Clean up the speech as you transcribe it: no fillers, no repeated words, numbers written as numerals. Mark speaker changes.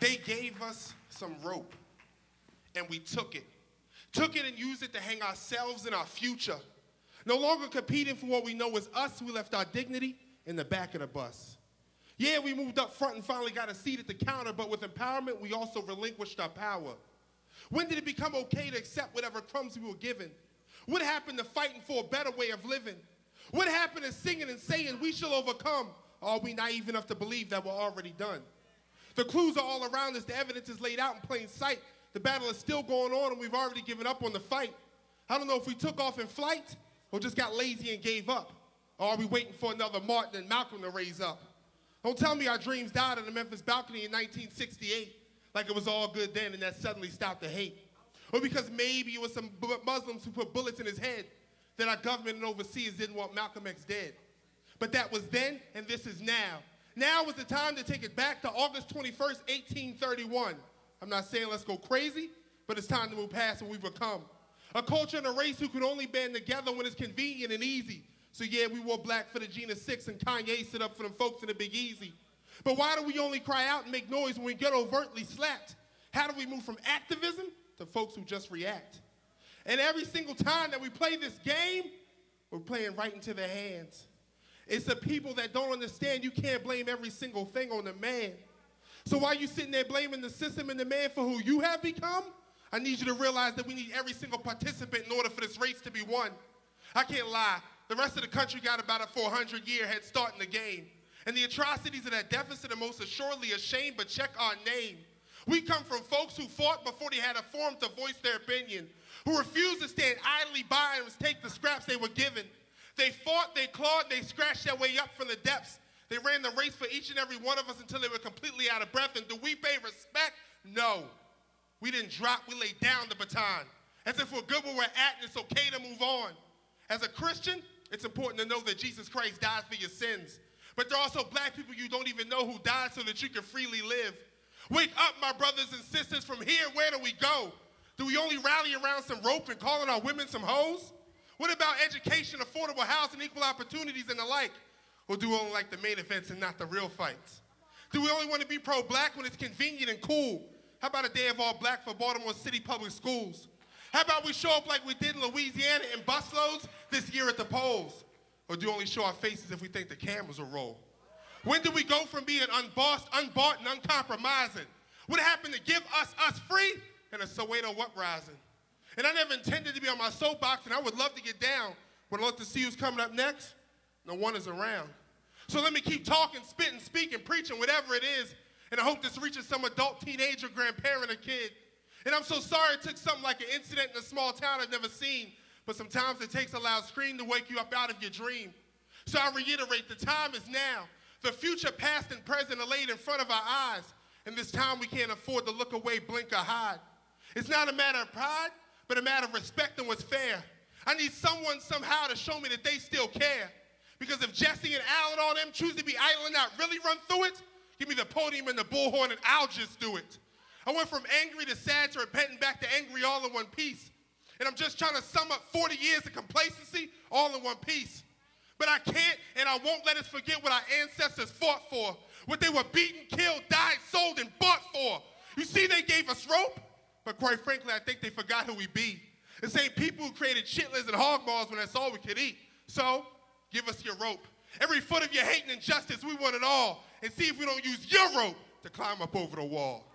Speaker 1: They gave us some rope, and we took it. Took it and used it to hang ourselves in our future. No longer competing for what we know is us, we left our dignity in the back of the bus. Yeah, we moved up front and finally got a seat at the counter, but with empowerment, we also relinquished our power. When did it become okay to accept whatever crumbs we were given? What happened to fighting for a better way of living? What happened to singing and saying we shall overcome? Or are we naive enough to believe that we're already done? The clues are all around us. The evidence is laid out in plain sight. The battle is still going on, and we've already given up on the fight. I don't know if we took off in flight or just got lazy and gave up. Or are we waiting for another Martin and Malcolm to raise up? Don't tell me our dreams died on the Memphis balcony in 1968 like it was all good then and that suddenly stopped the hate. Or because maybe it was some Muslims who put bullets in his head that our government and overseas didn't want Malcolm X dead. But that was then, and this is now. Now is the time to take it back to August 21st, 1831. I'm not saying let's go crazy, but it's time to move past what we've become. A culture and a race who can only band together when it's convenient and easy. So yeah, we wore black for the Jena 6 and Kanye stood up for them folks in the Big Easy. But why do we only cry out and make noise when we get overtly slapped? How do we move from activism to folks who just react? And every single time that we play this game, we're playing right into their hands. It's the people that don't understand you can't blame every single thing on the man. So while you're sitting there blaming the system and the man for who you have become, I need you to realize that we need every single participant in order for this race to be won. I can't lie. The rest of the country got about a 400-year head start in the game. And the atrocities of that deficit are most assuredly a shame, but check our name. We come from folks who fought before they had a forum to voice their opinion, who refused to stand idly by and take the scraps they were given. They fought, they clawed, they scratched their way up from the depths. They ran the race for each and every one of us until they were completely out of breath. And do we pay respect? No. We didn't drop, we laid down the baton. As if we're good where we're at and it's okay to move on. As a Christian, it's important to know that Jesus Christ died for your sins. But there are also black people you don't even know who died so that you can freely live. Wake up, my brothers and sisters. From here, where do we go? Do we only rally around some rope and calling our women some hoes? What about education, affordable housing, equal opportunities, and the like? Or do we only like the main events and not the real fights? Do we only want to be pro-black when it's convenient and cool? How about a day of all black for Baltimore City Public Schools? How about we show up like we did in Louisiana in busloads this year at the polls? Or do we only show our faces if we think the cameras will roll? When do we go from being unbossed, unbought, and uncompromising? What happened to give us free and a Soweto uprising? And I never intended to be on my soapbox, and I would love to get down. When I look to see who's coming up next, no one is around. So let me keep talking, spitting, speaking, preaching, whatever it is, and I hope this reaches some adult, teenager, grandparent, or kid. And I'm so sorry it took something like an incident in a small town I've never seen, but sometimes it takes a loud scream to wake you up out of your dream. So I reiterate, the time is now. The future, past, and present are laid in front of our eyes, and this time we can't afford to look away, blink, or hide. It's not a matter of pride, but a matter of respect and what's fair. I need someone somehow to show me that they still care. Because if Jesse and Al and all them choose to be idle and not really run through it, give me the podium and the bullhorn and I'll just do it. I went from angry to sad to repentant back to angry all in one piece. And I'm just trying to sum up 40 years of complacency all in one piece. But I can't and I won't let us forget what our ancestors fought for. What they were beaten, killed, died, sold, and bought for. You see, they gave us rope, but quite frankly, I think they forgot who we be. The same people who created chitlins and hog balls when that's all we could eat. So, give us your rope. Every foot of your hate and injustice, we want it all. And see if we don't use your rope to climb up over the wall.